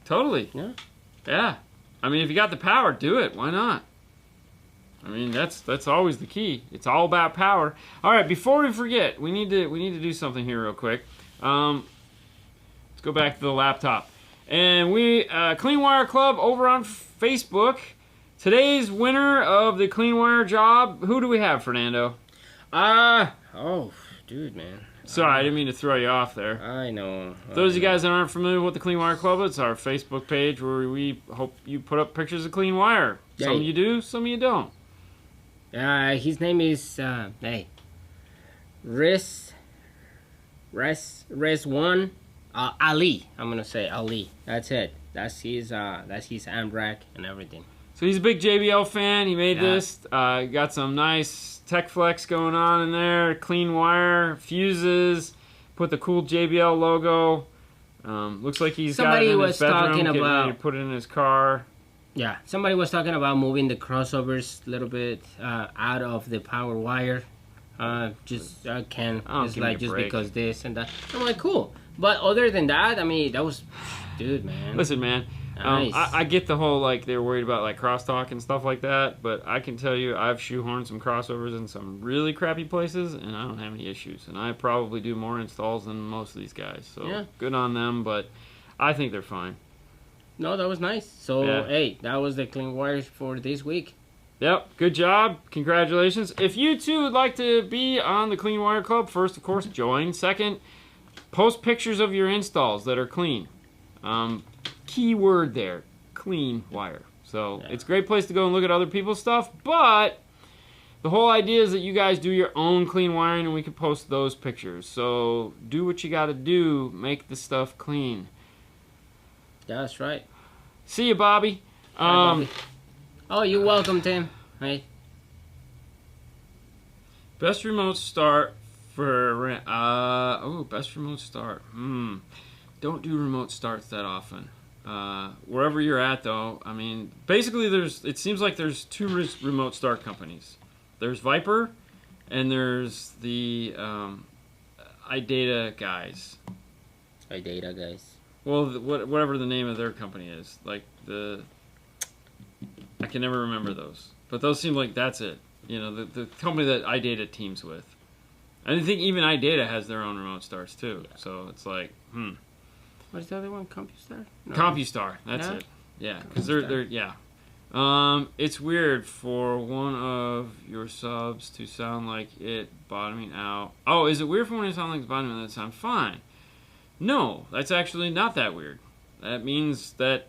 totally. Yeah. Yeah. I mean, if you got the power, do it. Why not? I mean, that's always the key. It's all about power. All right, before we forget, we need to do something here real quick. Let's go back to the laptop. And we Clean Wire Club over on Facebook. Today's winner of the Clean Wire job, who do we have, Fernando? Oh, dude, man. Sorry, I didn't mean to throw you off there. I know. Those of you guys that aren't familiar with the Clean Wire Club, it's our Facebook page where we hope you put up pictures of clean wire. Some of you do, some of you don't. His name is Res1 Ali. I'm gonna say Ali. That's it. That's his amp rack and everything. So he's a big JBL fan. He made this. Got some nice tech flex going on in there. Clean wire, fuses. Put the cool JBL logo. Looks like he's got it in his bedroom. Getting ready to put it in his car. Yeah, somebody was talking about moving the crossovers a little bit out of the power wire. I can't. It's like just because this and that. I'm like, cool. But other than that, I mean, that was, dude, man. Listen, man. Nice. I get the whole like they're worried about like crosstalk and stuff like that, but I can tell you I've shoehorned some crossovers in some really crappy places, and I don't have any issues. And I probably do more installs than most of these guys. So good on them, but I think they're fine. No, that was nice. So, Yeah. hey, that was the clean wires for this week. Yep, good job. Congratulations. If you too would like to be on the Clean Wire Club, first, of course, join. Second, post pictures of your installs that are clean. Key word there, clean wire. So it's a great place to go and look at other people's stuff, but the whole idea is that you guys do your own clean wiring and we can post those pictures. So do what you got to do. Make the stuff clean. That's right. See you, Bobby. Bye, Bobby. Oh, you're welcome, Tim. Hey. Best remote start for best remote start. Don't do remote starts that often. Wherever you're at, though, I mean, basically, it seems like there's two remote start companies. There's Viper, and there's the iData guys. iData guys. Well, whatever the name of their company is, like I can never remember those, but those seem like that's it. You know, the company that iData teams with. I think even iData has their own remote starts too. Yeah. So it's like, What's the other one? CompuStar? No. CompuStar. That's it. Yeah, because they're yeah. It's weird for one of your subs to sound like it bottoming out. Oh, is it weird for one to sound like it's bottoming out? That sound fine. No, that's actually not that weird. That means that,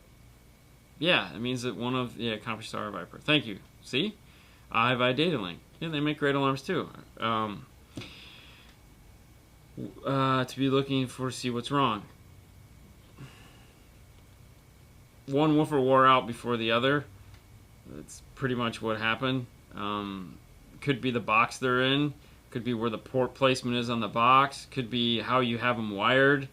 it means that one of CompuStar or Viper. Thank you. See, I have iData Link. Yeah, they make great alarms too. To be looking for see what's wrong. One woofer wore out before the other. That's pretty much what happened. Could be the box they're in. Could be where the port placement is on the box. Could be how you have them wired.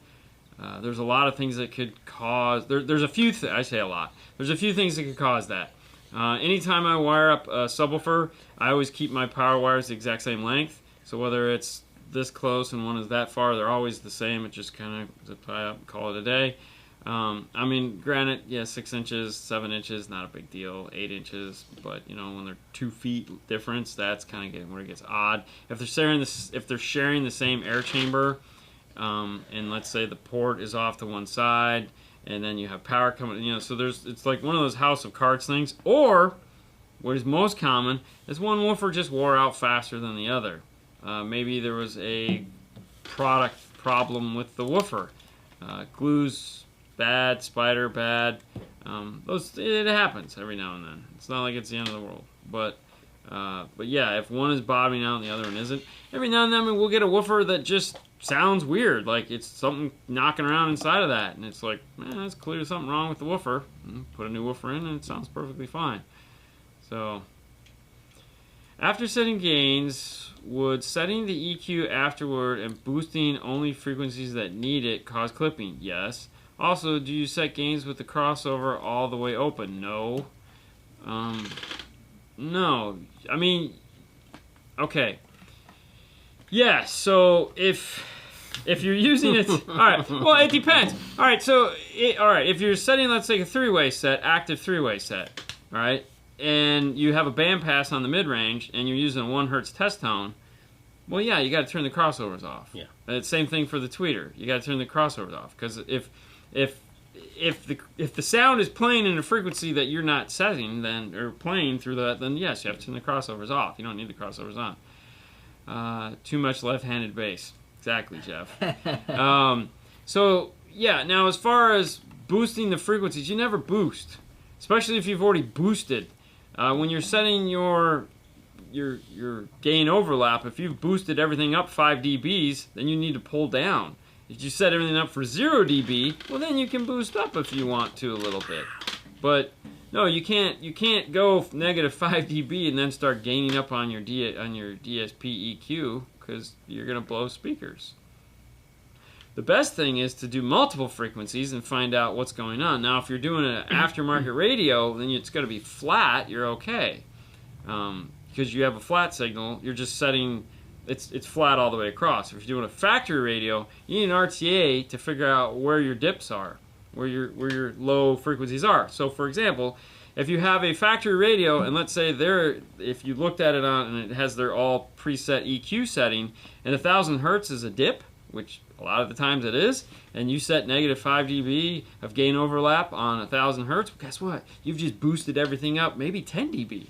There's a lot of things that could cause... There's a few... I say a lot. There's a few things that could cause that. Anytime I wire up a subwoofer, I always keep my power wires the exact same length. So whether it's this close and one is that far, they're always the same. It just kind of zip tie up and call it a day. I mean, granted, 6 inches, 7 inches, not a big deal. 8 inches, but when they're 2 feet difference, that's kind of getting where it gets odd. If they're sharing the same air chamber, and let's say the port is off to one side, and then you have power coming, so it's like one of those house of cards things. Or what is most common is one woofer just wore out faster than the other. Maybe there was a product problem with the woofer. Glues bad, spider bad. It happens every now and then. It's not like it's the end of the world. But yeah, if one is bottoming out and the other one isn't, every now and then we'll get a woofer that just sounds weird, like it's something knocking around inside of that, and it's like, man, that's clearly something wrong with the woofer. Put a new woofer in, and it sounds perfectly fine. So, after setting gains, would setting the EQ afterward and boosting only frequencies that need it cause clipping? Yes. Also, do you set gains with the crossover all the way open? No. No. I mean, okay. Yeah, so if you're using it, all right. Well, it depends. All right, so if you're setting, let's say, a three-way set, active three-way set, all right, and you have a bandpass on the mid-range, and you're using a 1 hertz test tone, well, yeah, you got to turn the crossovers off. Yeah. And it's the same thing for the tweeter. You got to turn the crossovers off, because if the sound is playing in a frequency that you're not setting, or playing through that, then yes, you have to turn the crossovers off. You don't need the crossovers on. Too much left-handed bass. Exactly, Jeff. So yeah, now as far as boosting the frequencies, you never boost, especially if you've already boosted. When you're setting your gain overlap, if you've boosted everything up 5 dBs, then you need to pull down. If you set everything up for 0 dB, well then you can boost up if you want to a little bit. But no, you can't go negative 5 dB and then start gaining up on your DSP EQ, because you're gonna blow speakers. The best thing is to do multiple frequencies and find out what's going on. Now, if you're doing an aftermarket radio, then it's going to be flat. You're okay, because you have a flat signal. You're just setting it's flat all the way across. If you're doing a factory radio, you need an RTA to figure out where your dips are, where your low frequencies are. So, for example, if you have a factory radio, and let's say if you looked at it and it has their all preset EQ setting, and 1,000 hertz is a dip, which A lot of the times it is, and you set negative 5 dB of gain overlap on 1,000 hertz. Well, guess what? You've just boosted everything up, maybe 10 dB.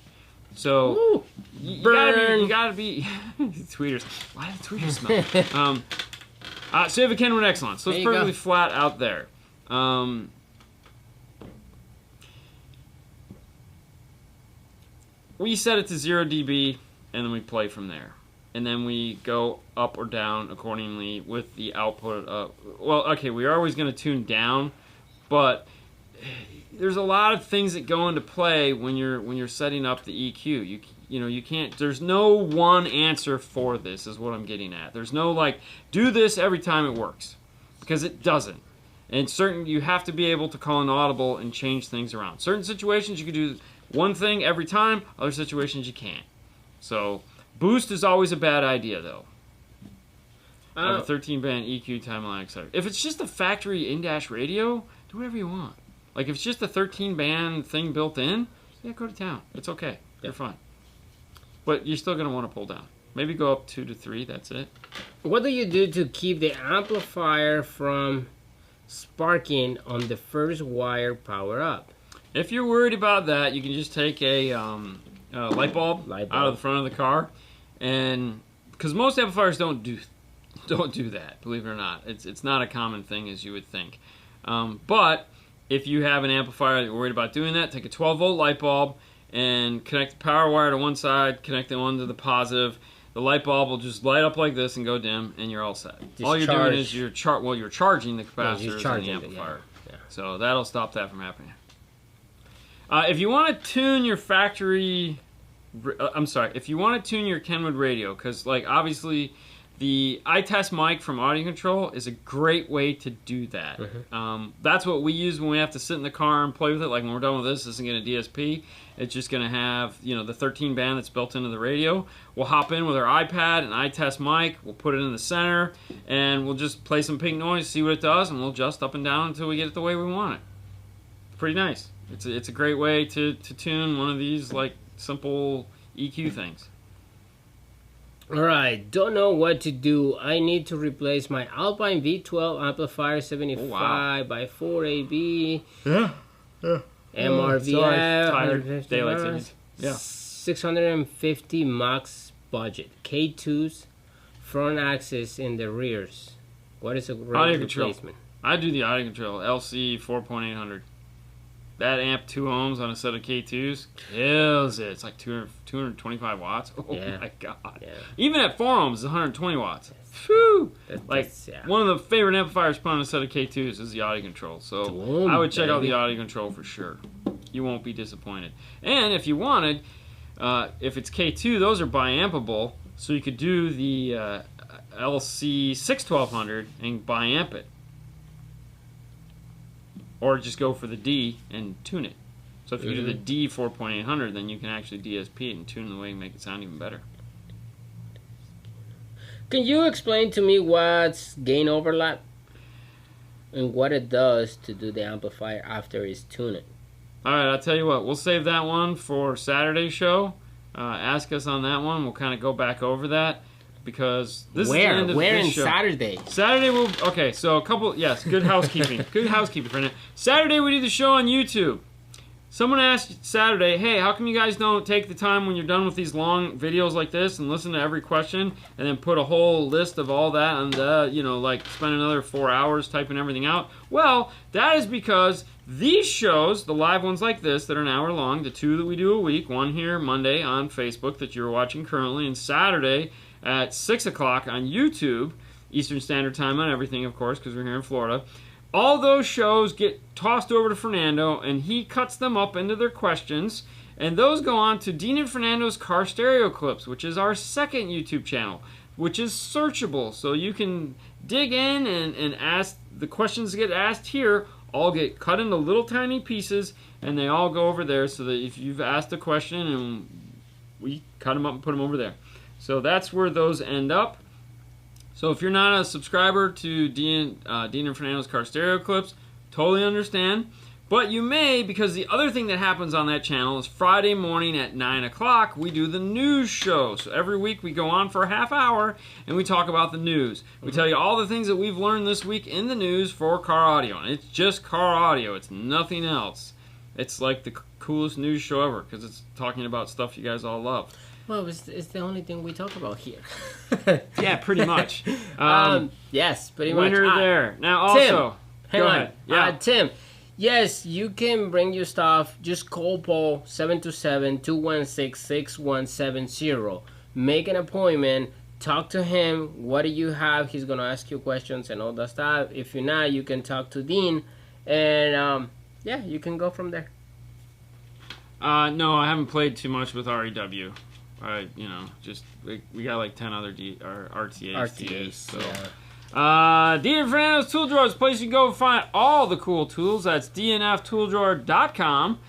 So you gotta be tweeters. Why do tweeters smell? So you have a Kenwood Excellence. So it's perfectly flat out there. We set it to 0 dB, and then we play from there. And then we go up or down accordingly with the output. Well, okay, we are always going to tune down, but there's a lot of things that go into play when you're setting up the EQ. You can't. There's no one answer for this. Is what I'm getting at. There's no like do this every time it works, because it doesn't. And you have to be able to call an audible and change things around. Certain situations you can do one thing every time. Other situations you can't. So. Boost is always a bad idea, though. I have a 13-band EQ timeline, etc. If it's just a factory in-dash radio, do whatever you want. Like, if it's just a 13-band thing built in, yeah, go to town. It's okay. You're fine. But you're still going to want to pull down. Maybe go up 2 to 3, that's it. What do you do to keep the amplifier from sparking on the first wire power up? If you're worried about that, you can just take a light bulb out of the front of the car. And because most amplifiers don't do that, believe it or not, it's not a common thing as you would think. But if you have an amplifier that you're worried about doing that, take a 12-volt light bulb and connect the power wire to one side, connect the one to the positive. The light bulb will just light up like this and go dim, and you're all set. All you're doing is you're charging the capacitors and the amplifier. Yeah. So that'll stop that from happening. If you want to tune your factory. If you want to tune your Kenwood radio, because like obviously the iTest mic from Audio Control is a great way to do that. That's what we use when we have to sit in the car and play with it. Like when we're done with this isn't going to DSP. It's just going to have the 13 band that's built into the radio. We'll hop in with our iPad and iTest mic. We'll put it in the center and we'll just play some pink noise, see what it does, and we'll adjust up and down until we get it the way we want it. Pretty nice. It's a great way to tune one of these like simple EQ things. Alright, don't know what to do. I need to replace my Alpine V12 amplifier 75 by 4 AB. Yeah. MRVF. Tired. Daylight savings. Yeah. 650 max budget. K2s, front axis in the rears. What is a great replacement? I do the Audio Control LC 4.800. That amp 2 ohms on a set of K2s kills it. It's like 225 watts. Oh my god. Yeah. Even at 4 ohms, it's 120 watts. Phew! One of the favorite amplifiers put on a set of K2s is the Audio Control. So I would check out the Audio Control for sure. You won't be disappointed. And if you wanted, if it's K2, those are biampable. So you could do the LC 61200 and biamp it. Or just go for the D and tune it. So if you do the D 4.800, then you can actually DSP it and tune the way and make it sound even better. Can you explain to me what's gain overlap and what it does to do the amplifier after it's tuned? Alright, I'll tell you what. We'll save that one for Saturday's show. Ask us on that one. We'll kind of go back over that. Because this is the end of this show. Saturday? Saturday will so a couple good housekeeping. Good housekeeping, Fernando. Saturday we do the show on YouTube. Someone asked Saturday, hey, how come you guys don't take the time when you're done with these long videos like this and listen to every question and then put a whole list of all that and like spend another 4 hours typing everything out? Well, that is because these shows, the live ones like this that are an hour long, the 2 that we do a week, one here Monday on Facebook that you're watching currently, and Saturday at 6 o'clock on YouTube, Eastern Standard Time on everything, of course, because we're here in Florida. All those shows get tossed over to Fernando, and he cuts them up into their questions, and those go on to Dean and Fernando's Car Stereo Clips, which is our second YouTube channel, which is searchable, so you can dig in and ask the questions that get asked here, all get cut into little tiny pieces, and they all go over there, so that if you've asked a question, and we cut them up and put them over there. So that's where those end up. So if you're not a subscriber to Dean and Fernando's Car Stereo Clips, totally understand. But you may, because the other thing that happens on that channel is Friday morning at 9 o'clock, we do the news show. So every week we go on for a half hour and we talk about the news. We tell you all the things that we've learned this week in the news for car audio. And it's just car audio. It's nothing else. It's like the coolest news show ever because it's talking about stuff you guys all love. Well, it's the only thing we talk about here. Yeah, pretty much. Yes, pretty much. Winner there. Now also, Hang go on. ahead. Yeah. Tim, yes, you can bring your stuff. Just call Paul 727-216-6170. Make an appointment. Talk to him. What do you have? He's going to ask you questions and all that stuff. If you're not, you can talk to Dean. And, yeah, you can go from there. No, I haven't played too much with REW. We got like 10 other RTAs to use. So. Yeah. Dean Fernando's Tool Drawer is the place you go find all the cool tools. That's dnftooldrawer.com.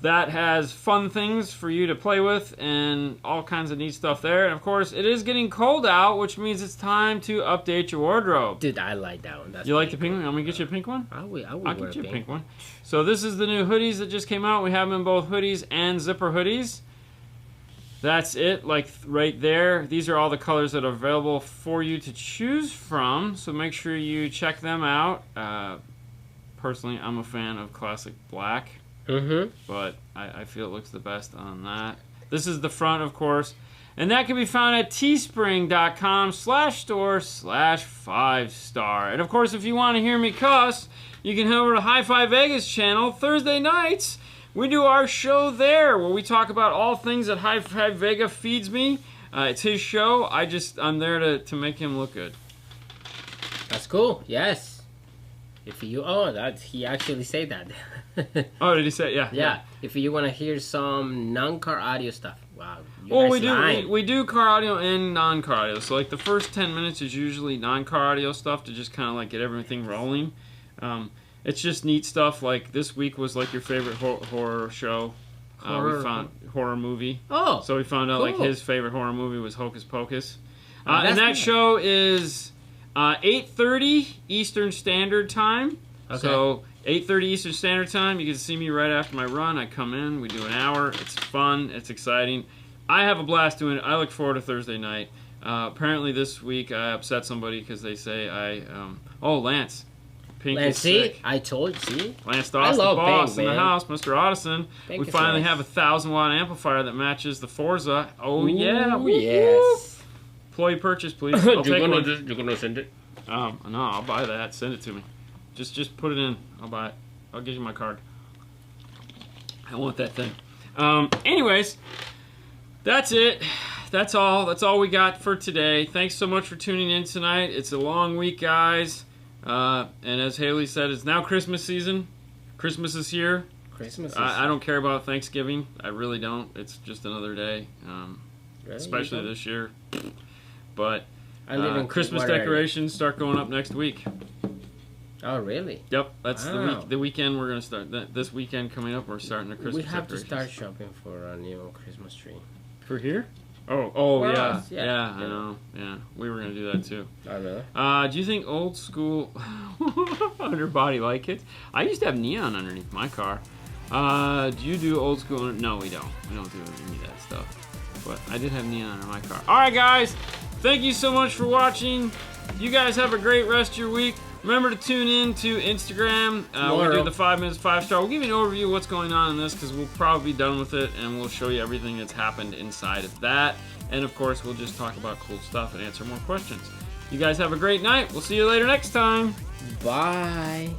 That has fun things for you to play with and all kinds of neat stuff there. And of course, it is getting cold out, which means it's time to update your wardrobe. Dude, I like that one. That's You like the pink one? I'm going to get you a pink one? I'll I'll get you a pink one. So this is the new hoodies that just came out. We have them in both hoodies and zipper hoodies. That's it, like right there. These are all the colors that are available for you to choose from. So make sure you check them out. Personally, I'm a fan of classic black. But I feel it looks the best on that. This is the front, of course. And that can be found at teespring.com/store/5star. And of course, if you want to hear me cuss, you can head over to Hi-Fi Vegas channel Thursday nights. We do our show there where we talk about all things that Hi-Fi Vega feeds me. It's his show. I'm there to make him look good. That's cool. Yes. He actually said that. Oh, did he say? Yeah. Yeah. If you want to hear some non-car audio stuff. Wow. Well, we do car audio and non-car audio. So like the first 10 minutes is usually non-car audio stuff to just kind of like get everything rolling. It's just neat stuff. Like this week was like your favorite horror show. We found horror movie. Oh. So we found out cool. like his favorite horror movie was Hocus Pocus. And that show is 8:30 Eastern Standard Time. Okay. So 8:30 Eastern Standard Time. You can see me right after my run. I come in. We do an hour. It's fun. It's exciting. I have a blast doing it. I look forward to Thursday night. Apparently this week I upset somebody because they say Lance. Pink Lance, is sick. see? I told you, see? Lance Doss, the boss Pink, in the man. house, Mr. Audison. Pink We is finally nice. have a 1,000-watt amplifier that matches the Forza. Oh, Ooh, yeah. Whoop, yes. Employee purchase, please. I'll take one. You're gonna send it? No, I'll buy that. Send it to me. Just put it in. I'll buy it. I'll give you my card. I want that thing. Anyways, that's it. That's all. That's all we got for today. Thanks so much for tuning in tonight. It's a long week, guys. And as Haley said, it's now Christmas season. Christmas is here. Christmas is... I don't care about Thanksgiving. I really don't. It's just another day. Really? Especially this year. But I live in Christmas what area? decorations start going up next week. Oh, really? Yep, that's Wow. the weekend we're going to start. This weekend coming up, we're starting the Christmas We have to decorations. start shopping for a new Christmas tree. For here? Oh, For yeah. us, Yeah, yeah. I know. Yeah, we were going to do that too. Oh, really? Do you think old school underbody like it? I used to have neon underneath my car. Do you do old school? No, we don't. We don't do any of that stuff. But I did have neon under my car. All right, guys. Thank you so much for watching. You guys have a great rest of your week. Remember to tune in to Instagram. We do the 5 minutes 5-star. We'll give you an overview of what's going on in this because we'll probably be done with it, and we'll show you everything that's happened inside of that. And of course, we'll just talk about cool stuff and answer more questions. You guys have a great night. We'll see you later next time. Bye.